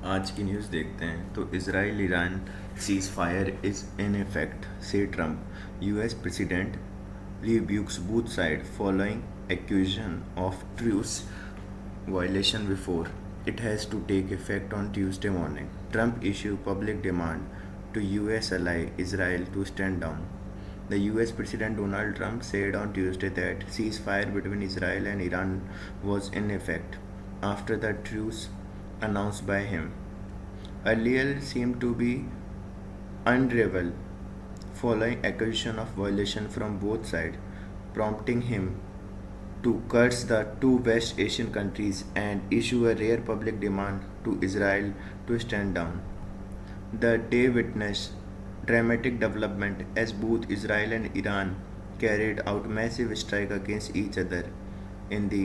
आज की न्यूज़ देखते हैं तो Israel Iran ceasefire is in effect से Trump US president rebukes both sides following accusation of truce violation before it has to take effect on Tuesday morning. Trump issued public demand to US ally Israel to stand down. The US President Donald Trump said on Tuesday that ceasefire between Israel and Iran was in effect after the truce announced by him earlier seemed to be unraveled following accusation of violation from both sides, prompting him to curse the two West Asian countries and issue a rare public demand to Israel to stand down. The day witnessed dramatic development as both Israel and Iran carried out massive strikes against each other in the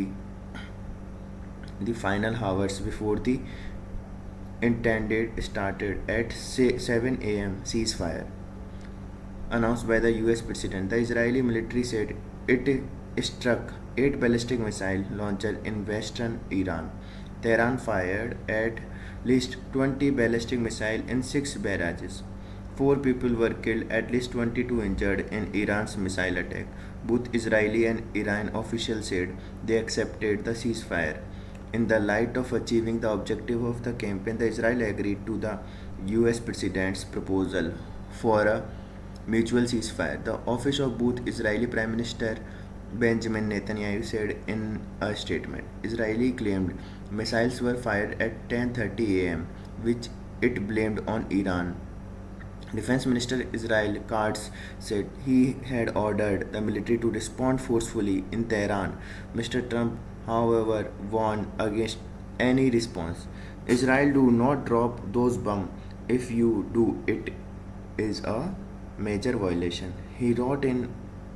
final hours before the intended started at 7 a.m. ceasefire announced by the US President. The Israeli military said it struck 8 ballistic missile launchers in western Iran. Tehran fired at least 20 ballistic missiles in 6 barrages. 4 people were killed, at least 22 injured in Iran's missile attack. Both Israeli and Iran officials said they accepted the ceasefire. In the light of achieving the objective of the campaign, the Israel agreed to the US President's proposal for a mutual ceasefire. The office of both Israeli Prime Minister Benjamin Netanyahu said in a statement. Israeli claimed missiles were fired at 10:30 a.m., which it blamed on Iran. Defense Minister Israel Katz said he had ordered the military to respond forcefully in Tehran. Mr. Trump, however, warned against any response. Israel, do not drop those bombs. If you do, it is a major violation. He wrote in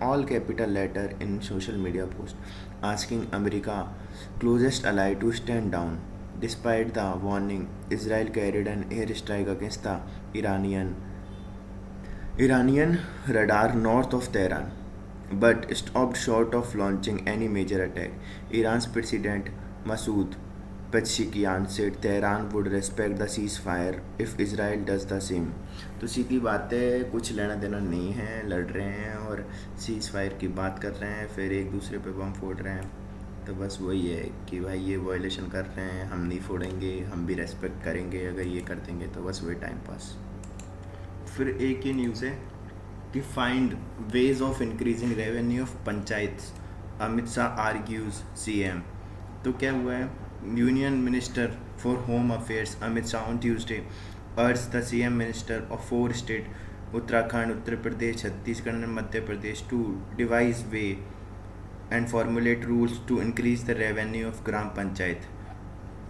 all capital letter in social media post asking America closest ally to stand down. Despite the warning, Israel carried an airstrike against the Iranian radar north of Tehran, but stopped short of launching any major attack. Iran's President Masoud Pezeshkian said Tehran would respect the ceasefire if Israel does the same. तो सीधी बात है, कुछ लेना देना नहीं है, लड़ रहे हैं और सीज़ फायर की बात कर रहे हैं, फिर एक दूसरे पे बम फोड़ रहे हैं. तो बस वही है कि भाई ये वायलेशन कर रहे हैं, हम नहीं फोड़ेंगे, हम भी रेस्पेक्ट करेंगे, अगर ये कर देंगे तो बस वही टाइम पास. फिर एक ही न्यूज़ है कि find ways of increasing revenue of panchayat Amit Shah argues CM. तो क्या हुआ है, union minister for home affairs Amit Shah on Tuesday अर्ज the CM minister of 4 state Uttarakhand, Uttar Pradesh, Chhattisgarh and Madhya Pradesh to devise way and formulate rules to increase the revenue of Gram Panchayat.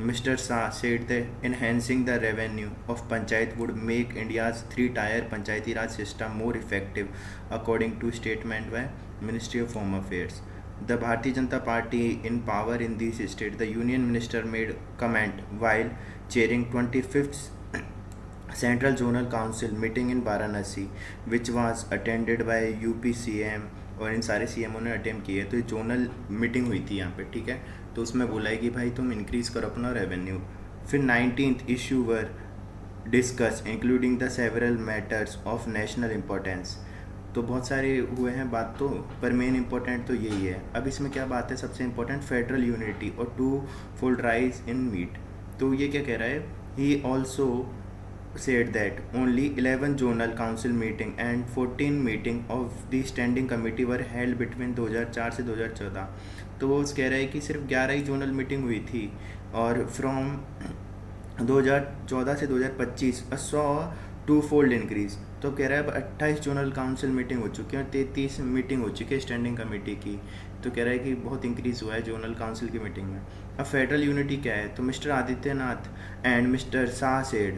Mr. Shah said that enhancing the revenue of Panchayat would make India's 3-tier Panchayati Raj system more effective, according to statement by Ministry of Home Affairs. The Bharatiya Janata Party in power in these states. The Union Minister made comment while chairing 25th Central Zonal Council meeting in Varanasi, which was attended by UP CM और इन सारे CMO ने attempt किए. तो zonal meeting हुई थी यहाँ पे, ठीक है. तो उसमें बोला है कि भाई तुम इंक्रीज़ करो अपना रेवेन्यू. फिर 19th issue were discuss including the several matters of national importance. तो बहुत सारे हुए हैं बात तो, पर मेन इंपॉर्टेंट तो यही है. अब इसमें क्या बात है, सबसे इम्पोर्टेंट फेडरल यूनिटी और 2 फुल राइज इन मीट. तो ये क्या कह रहा है, he also said that only 11 zonal council meeting and 14 meeting of the standing committee were held between 2004 से 2014. तो वो कह रहा है कि सिर्फ 11 ही जोनल मीटिंग हुई थी और फ्रॉम 2014 से 2025 सॉ 2-fold इंक्रीज. तो कह रहा है अब 28 जोनल काउंसिल मीटिंग हो चुकी है और 33 मीटिंग हो चुकी है स्टैंडिंग कमेटी की. तो कह रहा है कि बहुत इंक्रीज़ हुआ है जोनल काउंसिल की मीटिंग में. अब फेडरल यूनिटी क्या है, तो mister Adityanath and mister Shah said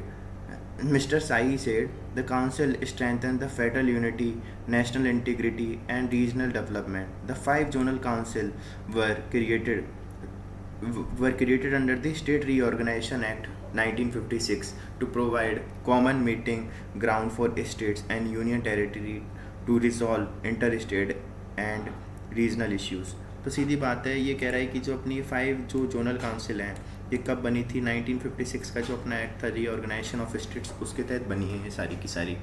Mr. Sai said the council strengthened the federal unity, national integrity and regional development. The 5 zonal council were created under the State Reorganization Act 1956 to provide common meeting ground for states and union territory to resolve interstate and regional issues. तो सीधी बात है, ये कह रहा है कि जो अपनी 5 जो जोनल काउंसिल हैं, ये कब बनी थी? 1956 का जो अपना एक्ट था रीऑर्गेनाइजेशन ऑफ स्टेट्स, उसके तहत बनी है ये सारी की सारी।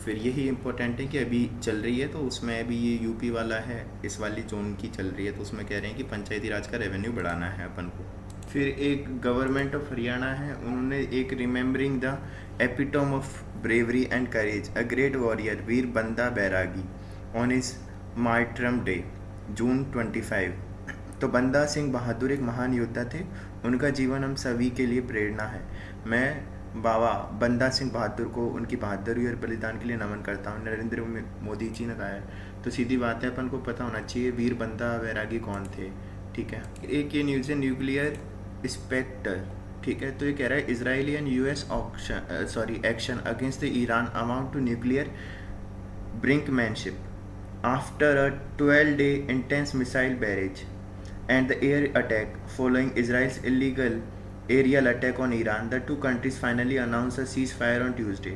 फिर यही इंपॉर्टेंट है कि अभी चल रही है, तो उसमें अभी ये यूपी वाला है, इस वाली जोन की चल रही है, तो उसमें कह रहे हैं कि पंचायती राज का रेवेन्यू बढ़ाना है अपन को। फिर एक गवर्नमेंट ऑफ हरियाणा है, उन्होंने एक remembering the epitome of bravery and courage a great warrior Veer Banda Bairagi on his martyrdom day June 25। तो बंदा सिंह बहादुर एक महान योद्धा थे, उनका जीवन हम सभी के लिए प्रेरणा है। मैं बाबा बंदा सिंह बहादुर को उनकी बहादुरी और बलिदान के लिए नमन करता हूँ, नरेंद्र मोदी जी ने कहा है। तो सीधी बात है, अपन को पता होना चाहिए वीर बंदा बैरागी कौन थे, ठीक है। एक ये न्यूज़ है न्यूक्लियर स्पेक्टर, ठीक है। तो ये कह रहा है Israeli and US action against the Iran amount to nuclear brinkmanship after a 12-day intense missile barrage and the air attack following Israel's illegal aerial attack on Iran. The two countries finally announced a ceasefire on Tuesday,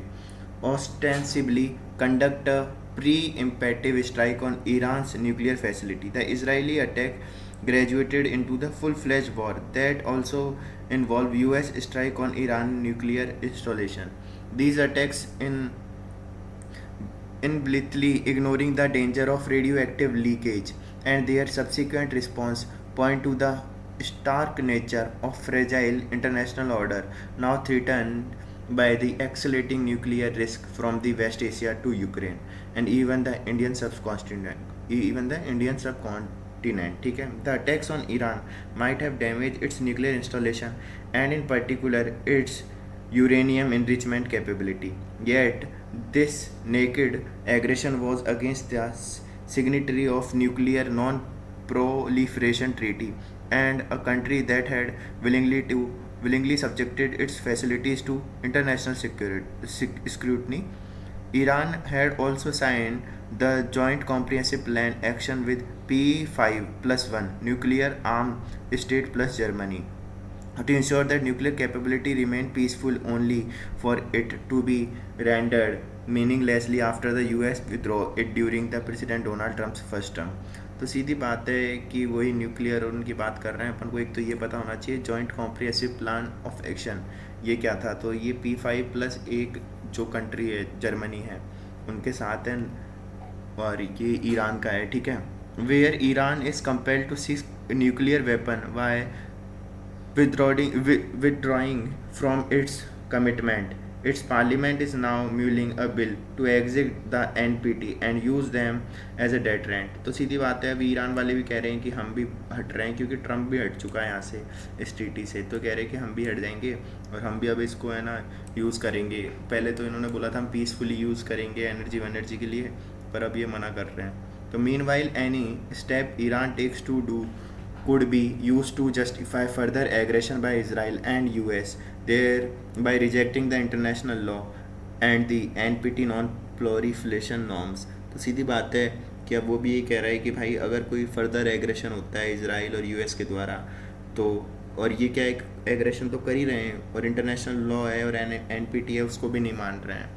ostensibly conduct a preemptive strike on Iran's nuclear facility. The Israeli attack graduated into the full-fledged war that also involved US strike on Iran nuclear installation. These attacks in blithely ignoring the danger of radioactive leakage and their subsequent response point to the stark nature of fragile international order now threatened by the escalating nuclear risk from the West Asia to Ukraine and even the Indian subcontinent. ठीक है, the attacks on Iran might have damaged its nuclear installation and in particular its uranium enrichment capability. Yet, this naked aggression was against the signatory of Nuclear Non-Proliferation Treaty and a country that had willingly subjected its facilities to international scrutiny. Iran had also signed the Joint Comprehensive Plan Action with P5+1 nuclear armed state plus Germany to ensure that nuclear capability remained peaceful, only for it to be rendered meaninglessly after the US withdrew it during the President Donald Trump's first term. तो सीधी बात है कि वही nuclear और उनकी बात कर रहे हैं। अपन को एक तो ये पता होना चाहिए joint comprehensive plan of action ये क्या था। तो ये P5+1 जो कंट्री है जर्मनी है उनके साथ है, और ये ईरान का है, ठीक है। Where Iran is compelled to cease nuclear weapon by withdrawing from its commitment. Its parliament is now mulling a bill to exit the NPT and use them as a deterrent. तो सीधी बात है, अभी Iran वाले भी कह रहे हैं कि हम भी हट रहे हैं, क्योंकि ट्रम्प भी हट चुका है यहाँ से इस ट्रीटी से। तो कह रहे हैं कि हम भी हट जाएंगे और हम भी अब इसको है ना यूज़ करेंगे। पहले तो इन्होंने बोला था हम पीसफुली यूज़ करेंगे एनर्जी के लिए, पर अब ये मना कर रहे हैं। तो meanwhile any step Iran takes to do could be used to justify further aggression by Israel and US, thereby rejecting the international law and the NPT non-proliferation norms. तो सीधी बात है कि अब वो भी ये कह रहा है कि भाई अगर कोई फर्दर एग्रेशन होता है इसराइल और यूएस के द्वारा, तो और ये क्या एक एग्रेशन तो कर ही रहे हैं और इंटरनेशनल लॉ है और एनपीटी है उसको भी नहीं मान रहे हैं,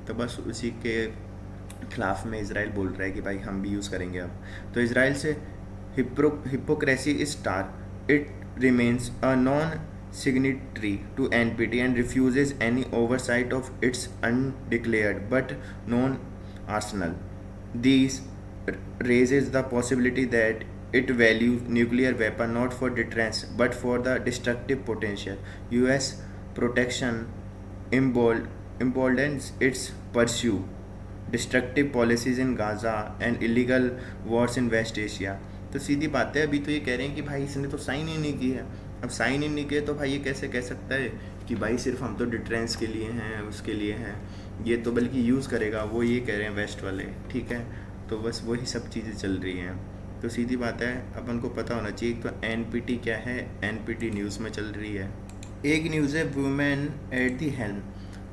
तो बस उसी के खिलाफ में इसराइल बोल रहा है कि भाई हम भी यूज़ करेंगे अब। तो इसराइल से hypocrisy is stark. It remains a non-signatory to NPT and refuses any oversight of its undeclared but known arsenal. This raises the possibility that it values nuclear weapon not for deterrence but for the destructive potential. US protection emboldens its pursue destructive policies in Gaza and illegal wars in West Asia. तो सीधी बात है, अभी तो ये कह रहे हैं कि भाई इसने तो साइन ही नहीं किया। अब साइन ही नहीं किया तो भाई ये कैसे कह सकता है कि भाई सिर्फ हम तो डिटरेंस के लिए हैं, उसके लिए हैं, ये तो बल्कि यूज़ करेगा, वो ये कह रहे हैं वेस्ट वाले, ठीक है। तो बस वही सब चीज़ें चल रही हैं। तो सीधी बात है, अपन को पता होना चाहिए तो एनपीटी क्या है, एनपीटी न्यूज़ में चल रही है। एक न्यूज़ है women at the helm,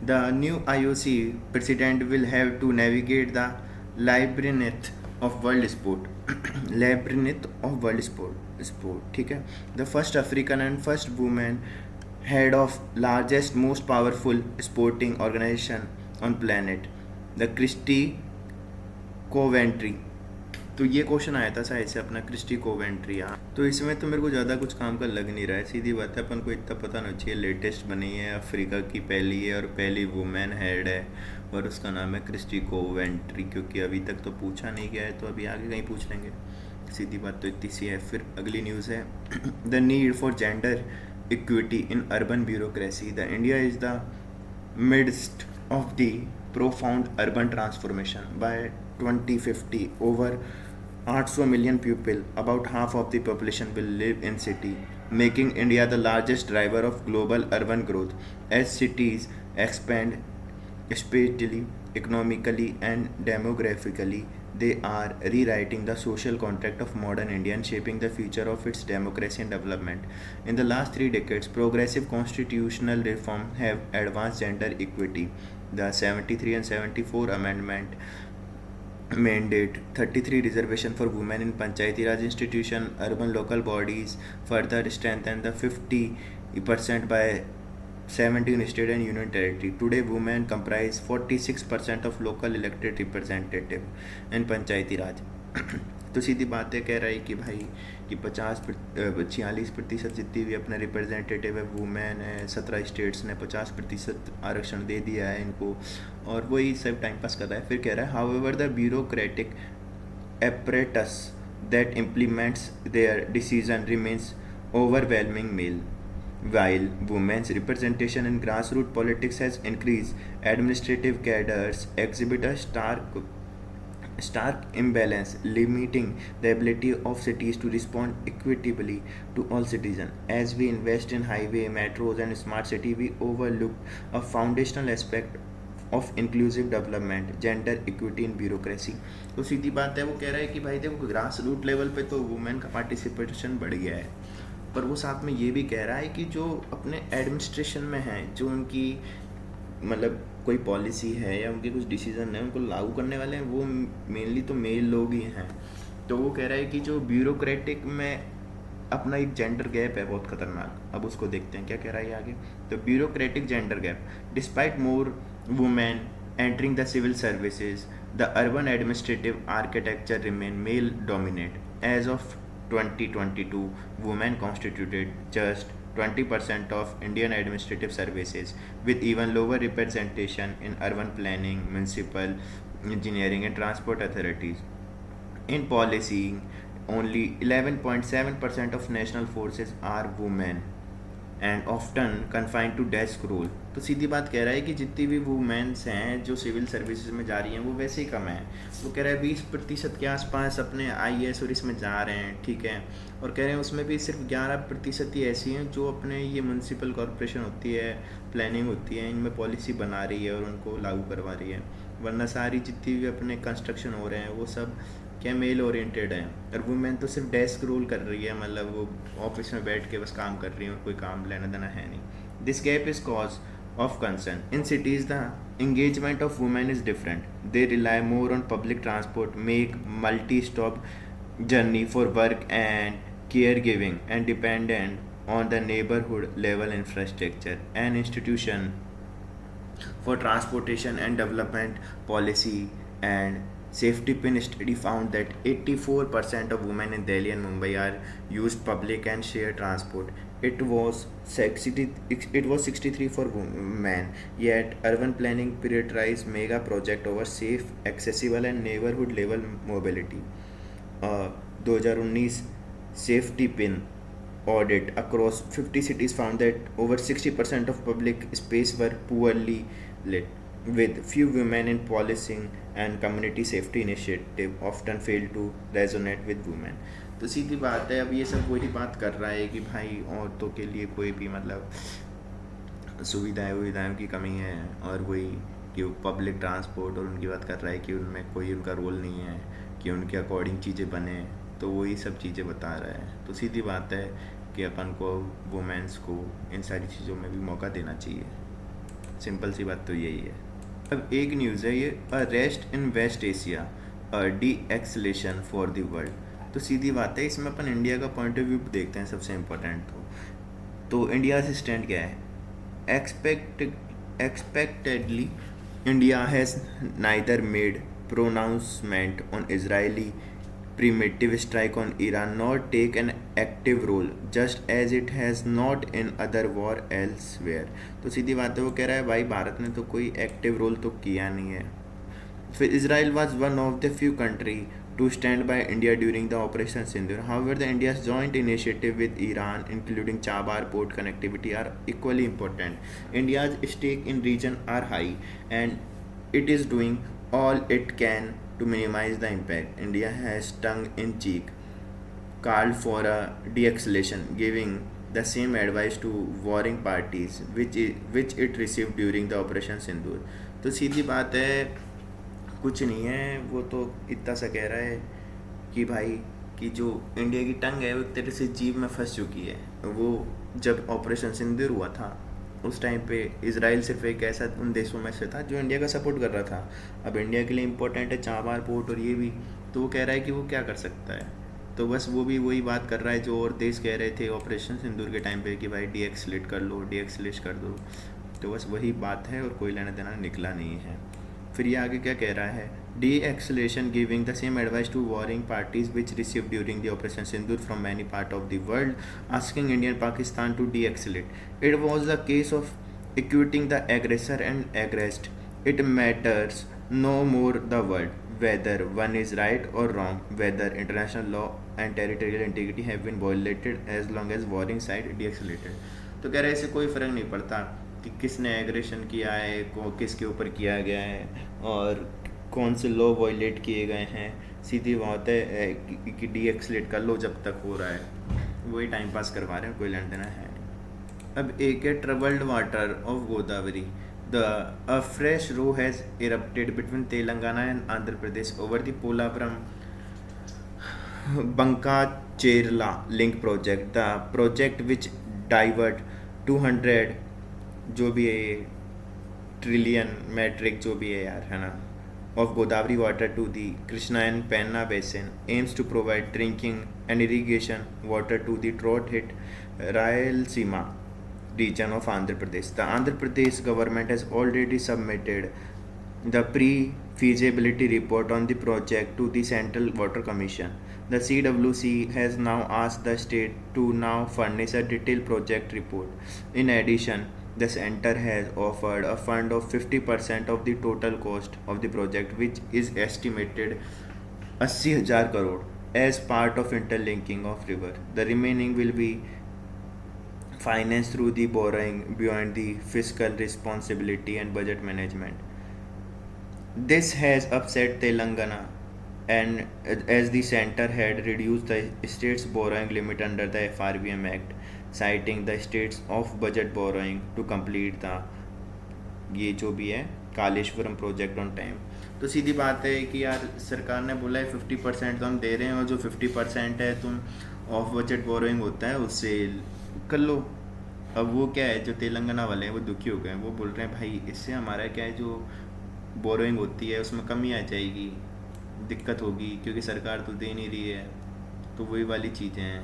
the new IOC president will have to navigate the labyrinth of world sport labyrinth of world sport, ठीक है। The first African and first woman head of largest most powerful sporting organization on planet, the Christy Coventry। तो ये question आया था शायद से अपना Christie Coventry. हाँ, तो इसमें तो मेरे को ज़्यादा कुछ काम का लग नहीं रहा है, सीधी बात है, अपन को इतना पता होना चाहिए लेटेस्ट बनी है, अफ्रीका की पहली है और पहली वुमेन हेड है, और उसका नाम है क्रिस्टी कोवेंट्री, क्योंकि अभी तक तो पूछा नहीं गया है, तो अभी आगे कहीं पूछ लेंगे। सीधी बात तो इतनी सी है। फिर अगली न्यूज़ है the need for gender equity in urban bureaucracy, the India is the midst of the profound urban transformation. By 2050, over 800 million people, about half of the population, will live in city, making India the largest driver of global urban growth. As cities expand spatially, economically, and demographically, they are rewriting the social contract of modern India and shaping the future of its democracy and development. In the last 3 decades, progressive constitutional reform have advanced gender equity. The 73 and 74 amendment mandate 33 reservation for women in Panchayati Raj institution, urban local bodies, further strengthen the 50% by 17 state and union territory. Today, women comprise 46% of local elected representative in Panchayati Raj. तो सीधी बात है, कह रहा है कि भाई कि 46% जितनी भी अपने रिप्रेजेंटेटिव है वुमेन है, 17 स्टेट्स ने 50% आरक्षण दे दिया है इनको, और वही सब टाइम पास कर रहा है। फिर कह रहा है however the bureaucratic apparatus that implements their decision remains overwhelming male. While women's representation in grassroots politics has increased, administrative cadres exhibit a stark imbalance, limiting the ability of cities to respond equitably to all citizens. As we invest in highway, metros, and smart city, we overlook a foundational aspect of inclusive development, gender equity in bureaucracy. तो सीधी बात है, वो कह रहा है कि भाई देखो ग्रास रूट लेवल पे तो वुमेन का पार्टिसिपेशन बढ़ गया है, पर वो साथ में ये भी कह रहा है कि जो अपने एडमिनिस्ट्रेशन में हैं, जो उनकी मतलब कोई पॉलिसी है या उनके कुछ डिसीजन है उनको लागू करने वाले हैं, वो मेनली तो मेल लोग ही हैं। तो वो कह रहा है कि जो ब्यूरोक्रेटिक में अपना एक जेंडर गैप है बहुत खतरनाक। अब उसको देखते हैं क्या कह रहा है आगे। तो bureaucratic gender gap, despite more women entering the civil services, the urban administrative architecture remain male dominant. As of 2022, women constituted just 20% of Indian administrative services, with even lower representation in urban planning, municipal engineering, and transport authorities. In policy, only 11.7% of national forces are women and often confined to desk role. तो सीधी बात कह रहा है कि जितनी भी women's हैं जो सिविल सर्विसेज में जा रही हैं वो वैसे ही कम है। वो कह रहा है 20% के आसपास अपने IAS और इसमें जा रहे हैं, ठीक है, और कह रहे हैं उसमें भी सिर्फ 11% ही ऐसी हैं जो अपने ये म्यूनसिपल कॉरपोरेशन होती है, प्लानिंग होती है, इनमें पॉलिसी बना रही है और उनको लागू करवा रही है। वरना सारी जितनी भी अपने कंस्ट्रक्शन हो रहे हैं वो सब क्या मेल ओरिएंटेड है, और वुमेन तो सिर्फ डेस्क रोल कर रही है, मतलब वो ऑफिस में बैठ के बस काम कर रही है और कोई काम लेना देना है नहीं। This gap is cause of concern. In cities the engagement of women is different. They rely more on public transport, make multi-stop journey for work and caregiving, and dependent on the neighborhood level infrastructure and institution for transportation and development policy and safety pin study found that 84% of women in Delhi and Mumbai are used public and shared transport. It was 63 for men. Yet urban planning prioritized mega project over safe, accessible and neighborhood level mobility. 2019 safety pin audit across 50 cities found that over 60% of public space were poorly lit, with few women in policing and community safety initiative often fail to resonate with women. तो सीधी बात है, अब ये सब वही बात कर रहा है कि भाई औरतों के लिए कोई भी मतलब सुविधाओं की कमी है, और वही कि पब्लिक ट्रांसपोर्ट और उनकी बात कर रहा है कि उनमें कोई उनका रोल नहीं है कि उनके अकॉर्डिंग चीज़ें बने, तो वही सब चीज़ें बता रहा है। तो सीधी बात है कि अपन को वुमेन्स को इन सारी चीज़ों में भी मौका देना चाहिए, सिंपल सी बात तो यही है। अब एक न्यूज़ है ये, a rest in West Asia, a deescalation for the world. तो सीधी बात है, इसमें अपन इंडिया का पॉइंट ऑफ व्यू देखते हैं सबसे इम्पोर्टेंट। तो इंडिया से स्टैंड क्या है? Expectedly India has neither made pronouncement on Israeli preemptive strike on Iran nor take an active role, just as it has not in other war elsewhere. तो सीधी बात है, वो कह रहा है भाई भारत ने तो कोई एक्टिव रोल तो किया नहीं है. फिर Israel was one of the few countries to stand by India during the Operation Sindoor. However, the India's joint initiative with Iran, including Chabar port connectivity, are equally important. India's stake in region are high, and it is doing all it can to minimize the impact. India has tongue in cheek called for a de-escalation, giving the same advice to warring parties, which it received during the Operation Sindoor. तो सीधी बात है, कुछ नहीं है, वो तो इतना सा कह रहा है कि भाई कि जो इंडिया की टंग है वो एक तरह से जीभ में फंस चुकी है. वो जब ऑपरेशन सिंदूर हुआ था उस टाइम पे इजराइल सिर्फ एक ऐसा उन देशों में से था जो इंडिया का सपोर्ट कर रहा था. अब इंडिया के लिए इम्पोर्टेंट है चाबार पोर्ट और ये भी, तो वो कह रहा है कि वो क्या कर सकता है. तो बस वो भी वही बात कर रहा है जो और देश कह रहे थे ऑपरेशन सिंदूर के टाइम पे कि भाई डीएक्सलेट कर लो, डीएक्सलेट कर दो. तो बस वही बात है और कोई लेना देना निकला नहीं है. फिर ये आगे क्या कह रहा है, de-escalation giving the same advice to warring parties which receive during the operation Sindoor from many part of the world asking Indian Pakistan to de-escalate. It was the case of equating the aggressor and aggressed. It matters no more the world whether one is right or wrong, whether international law and territorial integrity have been violated as long as warring side de-escalated. तो कह रहे इससे कोई फ़र्क नहीं पड़ता कि किसने एग्रेशन किया है, किसके ऊपर किया गया है और कौन से लॉ वायलेट किए गए हैं. सीधी बात है कि डी एक्सलेट कर लो जब तक हो रहा है, वही टाइम पास करवा रहे हैं, कोई लेना देना है. अब एक है troubled water of Godavari. A fresh row has erupted between Telangana and Andhra Pradesh over the Polavaram Banka-Cherla link project. The project which divert 200 जो भी है ट्रिलियन मैट्रिक जो भी है यार, है ना, of Godavari water to the Krishna and Penna basin aims to provide drinking and irrigation water to the drought-hit Rayalaseema region of Andhra Pradesh. The Andhra Pradesh government has already submitted the pre-feasibility report on the project to the Central Water Commission. The CWC has now asked the state to now furnish a detailed project report. In addition, the center has offered a fund of 50% of the total cost of the project, which is estimated 80,000 crore as part of interlinking of river. The remaining will be financed through the borrowing beyond the fiscal responsibility and budget management. This has upset Telangana, and as the center had reduced the state's borrowing limit under the FRBM Act, citing the state's off-budget borrowing to complete the ये जो भी है Kaleshwaram project on time. तो सीधी बात है कि यार सरकार ने बोला है 50% तो हम दे रहे हैं और जो 50% है तुम ऑफ बजट बोरोइंग होता है उससे कर लो. अब वो क्या है, जो तेलंगाना वाले हैं वो दुखी हो गए, वो बोल रहे हैं भाई इससे हमारा क्या है, जो बोरोइंग होती है उसमें कमी आ जाएगी, दिक्कत होगी क्योंकि सरकार तो दे नहीं रही है. तो वही वाली चीज़ें हैं,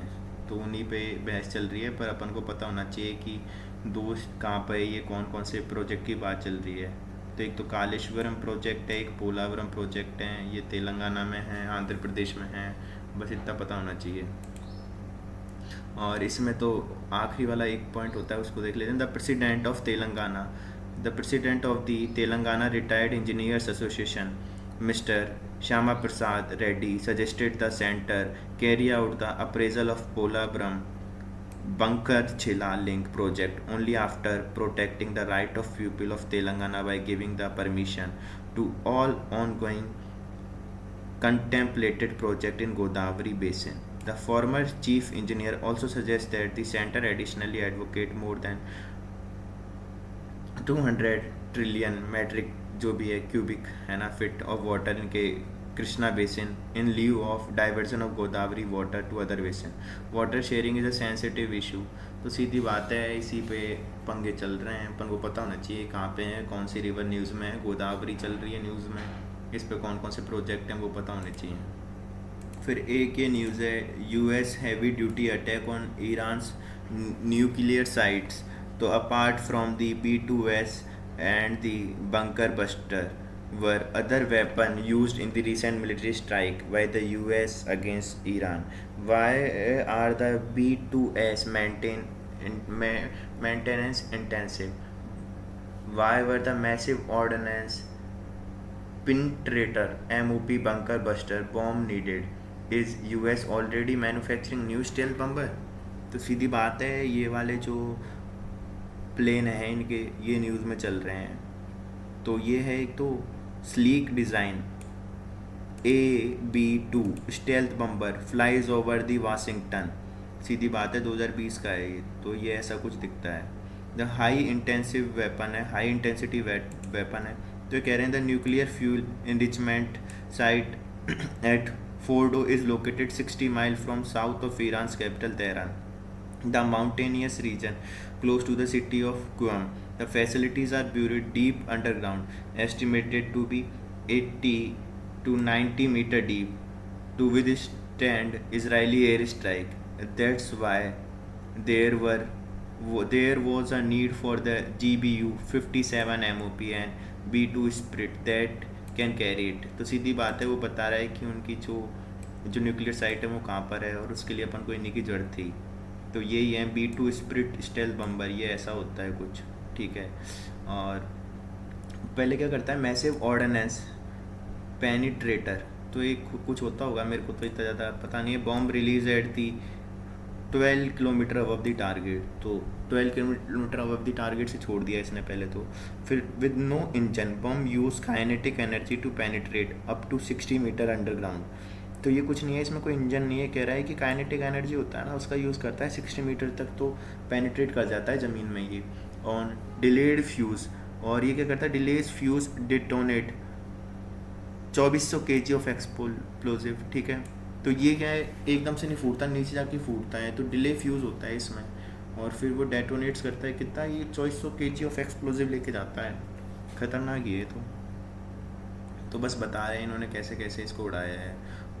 तो उन्हीं पे बहस चल रही है. पर अपन को पता होना चाहिए कि दोस्त कहाँ पर है, ये कौन कौन से प्रोजेक्ट की बात चल रही है. तो एक तो कालेश्वरम प्रोजेक्ट है, एक पोलावरम प्रोजेक्ट है, ये तेलंगाना में है, आंध्र प्रदेश में है, बस इतना पता होना चाहिए. और इसमें तो आखिरी वाला एक पॉइंट होता है उसको देख लेते हैं. The president of Telangana, the president of the Telangana retired engineers association mister Shyama Prasad Reddy suggested the center carry out the appraisal of Polavaram Bankar-Chila link project only after protecting the right of people of Telangana by giving the permission to all ongoing contemplated project in Godavari basin. The former chief engineer also suggests that the center additionally advocate more than 200 trillion metric जो भी है cubic है ना fit of water इनके Krishna basin in lieu of diversion of Godavari water to other basin. Water sharing is a sensitive issue. तो सीधी बात है इसी पे पंगे चल रहे हैं. अपन को पता होना चाहिए कहाँ पे है, कौन सी रिवर न्यूज़ में है, गोदावरी चल रही है न्यूज़ में, इस पे कौन कौन से प्रोजेक्ट हैं वो पता होने चाहिए. फिर एक ये न्यूज़ है, US heavy duty attack on Iran's nuclear sites. तो apart from the B2S and the bunker buster, were other weapons used in the recent military strike by the US against Iran? Why are the B-2S maintenance intensive? Why were the massive ordnance penetrator MOP bunker buster bomb needed? Is US already manufacturing new stealth bomber? तो सीधी बात है, ये वाले जो plane हैं इनके ये न्यूज़ में चल रहे हैं। तो ये है एक तो sleek design AB-2 stealth bomber flies over the Washington. सीधी बात है 2020 का है ये, तो ये ऐसा कुछ दिखता है। द हाई इंटेंसिव वेपन है, हाई इंटेंसिटी वेपन है। तो ये कह रहे हैं the nuclear fuel enrichment site at Fordow is located 60 mile from south of Iran capital Tehran, the mountainous region close to the city of Qom. The facilities are buried deep underground, estimated to be 80 to 90-meter deep, to withstand Israeli airstrike. That's why there were there was a need for the GBU 57 MOP and B2 Spirit that can carry it. तो सीधी बात है, वो बता रहा है कि उनकी जो न्यूक्लियर साइट है वो कहाँ पर है और उसके लिए अपन को इन्हीं की ज़रूरत थी। तो यही है B-2 स्पिरिट स्टेल्थ बम्बर, ये ऐसा होता है कुछ, ठीक है। और पहले क्या करता है, मैसिव ऑर्डिनेंस पेनिट्रेटर, तो एक कुछ होता होगा, मेरे को तो इतना ज़्यादा पता नहीं है। Bomb release at the 12 kilometre above the target, तो 12 किलोमीटर अबव द टारगेट से छोड़ दिया इसने पहले तो। फिर with no engine bomb use kinetic energy to penetrate up to 60 metre underground. तो ये कुछ नहीं है, इसमें कोई इंजन नहीं है, कह रहा है कि काइनेटिक एनर्जी होता है ना, उसका यूज़ करता है 60 मीटर तक तो पेनिट्रेट कर जाता है ज़मीन में ये। ऑन डिलेड फ्यूज़, और ये क्या करता है, delays fuse detonate 2400 kg of explosive, ठीक है। तो ये क्या है, एकदम से नहीं फूटता, नीचे जाके फूटता है, तो डिले फ्यूज़ होता है इसमें, और फिर वो डेटोनेट्स करता है कितना, ये 2400 kg ऑफ एक्सप्लोजिव लेके जाता है। ख़तरनाक ये तो बस बता रहे हैं इन्होंने कैसे कैसे इसको उड़ाया है,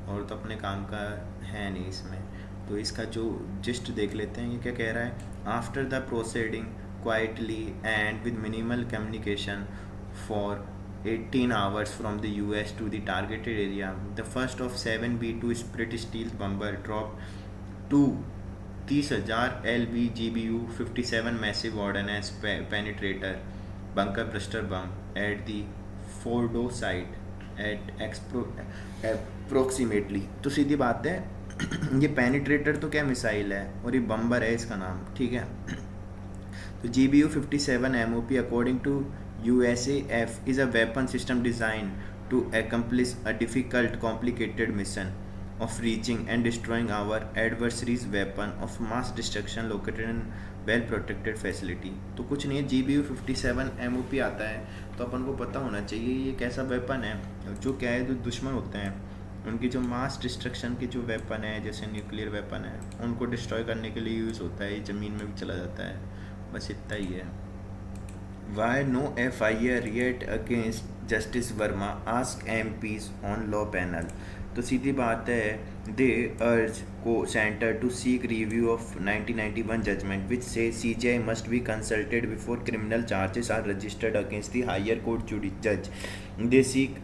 और तो अपने काम का है नहीं इसमें। तो इसका जो जिस्ट देख लेते हैं, ये क्या कह रहा है। After the proceeding quietly and with minimal communication for 18 hours from the US to the targeted area, the first of 7 B-2 Spirit stealth bomber dropped two 30,000 LB GBU 57 massive ordnance penetrator bunker buster bomb at the Fordo site at approximately। तो सीधी बात है ये penetrator तो क्या missile है, और ये बम्बर है इसका नाम, ठीक है। तो GBU 57 MOP according to USAF is a weapon system designed to accomplish a difficult, complicated mission of reaching and destroying our adversary's weapon of mass destruction located in well protected facility। तो कुछ नहीं है, GBU 57 MOP आता है तो अपन को पता होना चाहिए ये कैसा वेपन है, जो क्या है, जो दुश्मन होते हैं उनकी जो मास डिस्ट्रक्शन की जो वेपन है, जैसे न्यूक्लियर वेपन है, उनको डिस्ट्रॉय करने के लिए यूज़ होता है, ये ज़मीन में भी चला जाता है, बस इतना ही है। Why no FIR yet against Justice Verma? Ask MPs on law panel। तो सीधी बात है, they urge co-center to seek review of 1991 judgment which says CJI must be consulted before criminal charges are registered against the higher court judge। They seek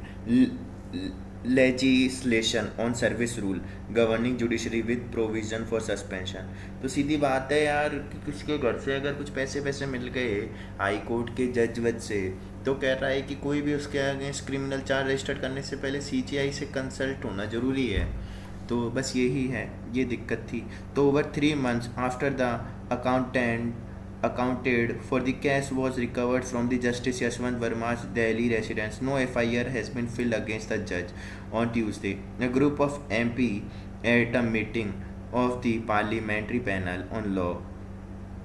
legislation on service rule governing judiciary with provision for suspension। तो सीधी बात है यार कि किसके घर से अगर कुछ पैसे मिल गए हाई कोर्ट के जज वज से, तो कह रहा है कि कोई भी उसके अगेंस्ट क्रिमिनल चार्ज रजिस्टर करने से पहले CJI से कंसल्ट होना ज़रूरी है। तो बस यही है, ये दिक्कत थी। तो over 3 months after the accounted for the case was recovered from the Justice Yashwant Verma's Delhi residence. No FIR has been filed against the judge. On Tuesday, a group of MP at a meeting of the parliamentary panel on law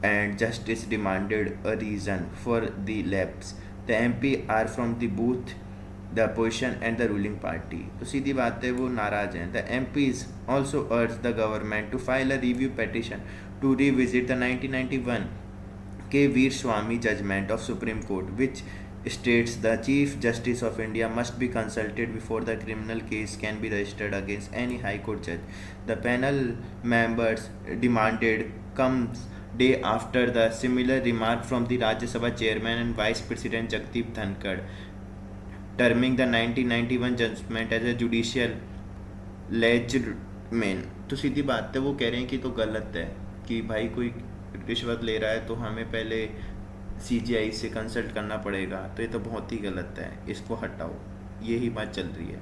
and justice demanded a reason for the lapse। The MP are from the booth, the opposition and the ruling party। तो सीधी बात है, वो नाराज हैं। The MPs also urged the government to file a review petition to revisit the 1991 K. Veer Swamy judgment of Supreme Court, which states the Chief Justice of India must be consulted before the criminal case can be registered against any High Court judge। The panel members demanded comes day after the similar remark from the Rajya Sabha chairman and Vice President Jagdeep Dhankar terming the 1991 judgment as a judicial लेजरमेन। तो सीधी बात है, वो कह रहे हैं कि तो गलत है कि भाई कोई रिश्वत ले रहा है तो हमें पहले सीजीआई से कंसल्ट करना पड़ेगा, तो ये तो बहुत ही गलत है, इसको हटाओ, यही बात चल रही है।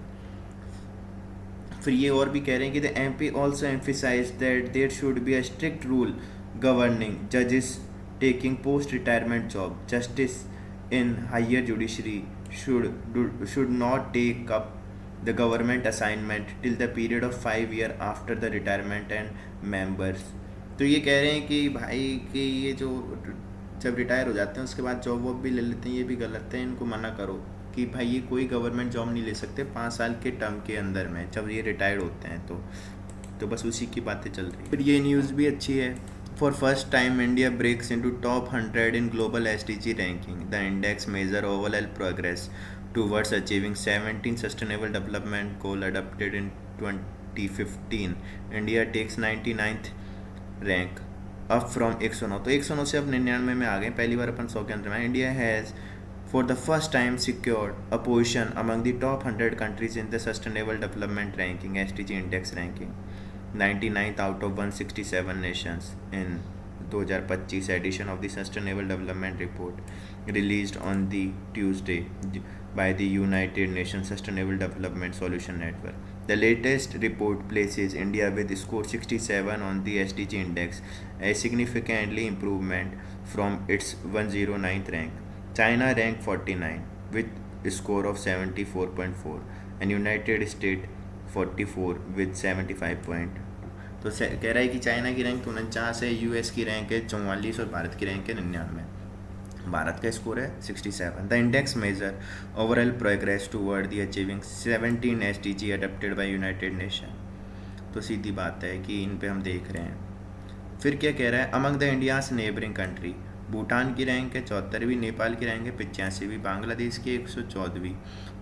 फिर ये और भी कह रहे हैं कि the MP also emphasise that there should be a strict rule governing जजेस taking post retirement job. Justice in higher judiciary should not take up the government assignment till the period of 5 years after the retirement and members। तो ये कह रहे हैं कि भाई कि ये जो जब रिटायर हो जाते हैं उसके बाद जॉब वॉब भी ले लेते हैं, ये भी गलत है, इनको मना करो कि भाई ये कोई गवर्नमेंट जॉब नहीं ले सकते 5 साल के टर्म के अंदर में जब ये रिटायर्ड होते हैं। तो बस उसी की बातें चल रही है। फिर ये न्यूज़ भी अच्छी है। For first time, India breaks into top 100 in global SDG ranking. The index measure overall progress towards achieving 17 Sustainable Development Goal adopted in 2015. India takes 99th rank, up from 109। तो 109 से अब 99 में आ गए, पहली बार अपन 100 के अंदर में। India has for the first time secured a position among the top 100 countries in the Sustainable Development Ranking SDG index ranking, 99th out of 167 nations in 2025 edition of the Sustainable Development Report released on the Tuesday by the United Nations Sustainable Development Solution Network. The latest report places India with score 67 on the SDG index, a significantly improvement from its 109th rank. China ranked 49 with a score of 74.4 and United States 44 with 75.2। तो कह रहा है कि China की rank 49 है, US की rank है 44 और भारत की रैंक है 99। भारत का स्कोर है 67। The index major overall progress toward the achieving 17 SDG adopted by United nation. तो सीधी बात है कि इन पे हम देख रहे हैं। फिर क्या कह रहा है, among the India's neighbouring country, Bhutan की रैंक है 74वीं, नेपाल की रैंक है 85वीं, बांग्लादेश की 114वीं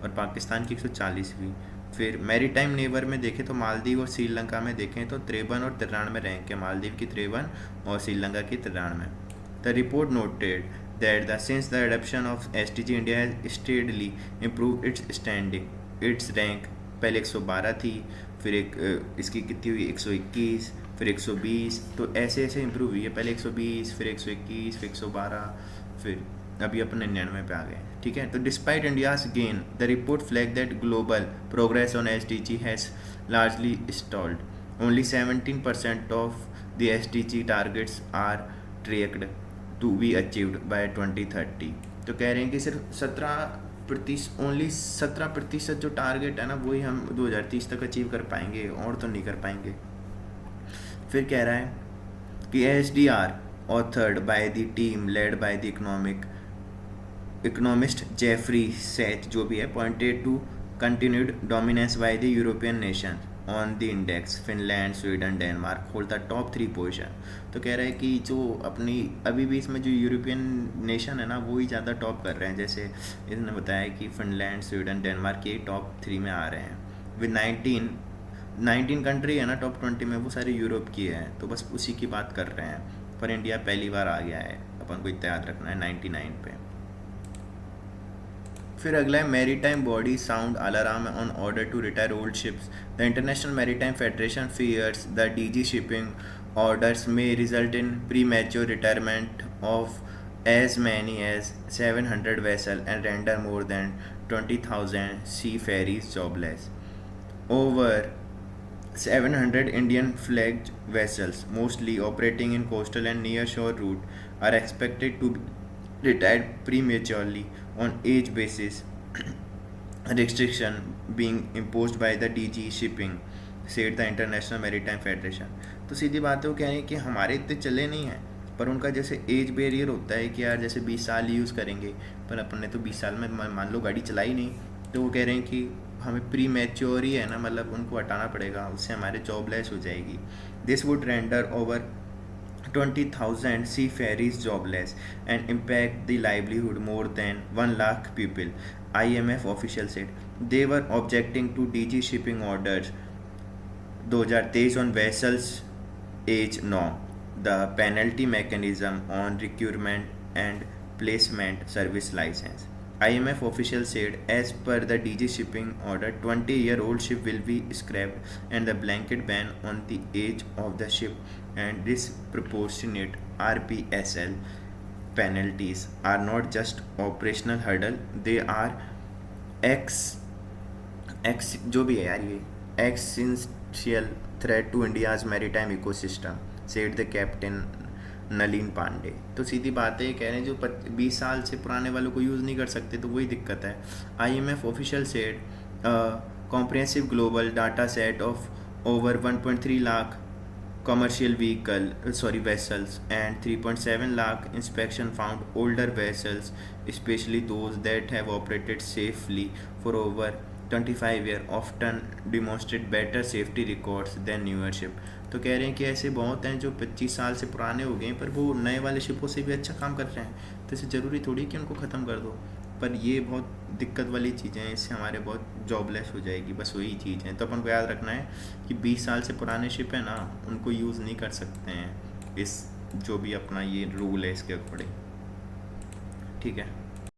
और पाकिस्तान की 140वीं। फिर मैरीटाइम नेबर में देखें तो मालदीव और श्रीलंका में देखें तो 53 और 93 रैंक है, मालदीव की 53 और श्रीलंका की 93। The report noted that the sins the adoption of SDG India has steadily improve it's standing. It's rank पहले 112 थी, फिर इसकी कितनी हुई 121, फिर 120, तो ऐसे ऐसे इम्प्रूव हुई है। पहले 120, फिर 121, फिर 112, फिर अभी अपन 99 पे आ गए। ठीक है, तो despite India's gain the report flag that global progress on SDG has largely stalled. Only 17% of the SDG targets are tracked to be achieved by 2030। तो कह रहे हैं कि सिर्फ 17% जो टारगेट है ना वही हम 2030 तक अचीव कर पाएंगे, और तो नहीं कर पाएंगे। फिर कह रहा है कि SDR authored by the team led by the economist Jeffrey Sachs जो भी है pointed to continued dominance by the European nations on the index। Finland, Sweden, Denmark hold the top 3 position. तो कह रहा है कि जो अपनी अभी भी इसमें जो यूरोपियन नेशन है ना वो ही ज़्यादा टॉप कर रहे हैं। जैसे इसने बताया कि फिनलैंड, स्वीडन, डेनमार्क ये टॉप 3 में आ रहे हैं विद 19 कंट्री है ना टॉप 20 में, वो सारे यूरोप की है। तो बस उसी की बात कर रहे हैं। पर इंडिया पहली बार आ गया है, अपन को इतना याद रखना है 99 पे। फिर अगला है maritime body sound alarm on order to retire old ships. The international maritime federation fears the DG shipping orders में result in premature retirement of as many as 700 vessels and render more than 20,000 seafarers jobless. Over 700 Indian flagged vessels, mostly operating in coastal and near shore route, are expected to be retired prematurely on age basis restriction being imposed by the DG shipping, said the International Maritime Federation। तो सीधी बात है, वो कह रहे हैं कि हमारे इतने चले नहीं हैं, पर उनका जैसे एज बैरियर होता है कि यार जैसे 20 साल यूज़ करेंगे, पर अपन ने तो 20 साल में मान लो गाड़ी चलाई नहीं, तो वो कह रहे हैं कि हमें प्री मैच्योर ही है ना, मतलब उनको हटाना पड़ेगा, उससे हमारे जॉबलेस हो जाएगी। This would render over 20,000 seafarers jobless and impact the livelihood more than 1 lakh people, IMF official said। They were objecting to DG shipping orders 2023 on vessels age 9, the penalty mechanism on recruitment and placement service license। IMF official said, as per the DG shipping order, 20-year-old ship will be scrapped, and the blanket ban on the age of the ship and disproportionate RPSL penalties are not just operational hurdle, they are ex ex जो भी है यार ये existential threat to India's maritime ecosystem, said the captain Nalin Pandey. तो सीधी बात है, ये कह रहे हैं जो 20 साल से पुराने वालों को यूज़ नहीं कर सकते, तो वही दिक्कत है। IMF official said comprehensive global data set of over 1.3 lakh commercial vessels and 3.7 lakh inspection found older vessels, especially those that have operated safely for over 25 years, often demonstrate better safety records than newer ship। तो कह रहे हैं कि ऐसे बहुत हैं जो 25 साल से पुराने हो गए पर वो नए वाले शिपों से भी अच्छा काम कर रहे हैं, तो इसे ज़रूरी थोड़ी कि उनको ख़त्म कर दो। पर ये बहुत दिक्कत वाली चीज़ें हैं, इससे हमारे बहुत जॉबलेस हो जाएगी, बस वही चीज़ है। तो अपन को याद रखना है कि 20 साल से पुराने शिप है ना, उनको यूज़ नहीं कर सकते हैं इस जो भी अपना ये रूल है इसके अकॉर्डिंग, ठीक है।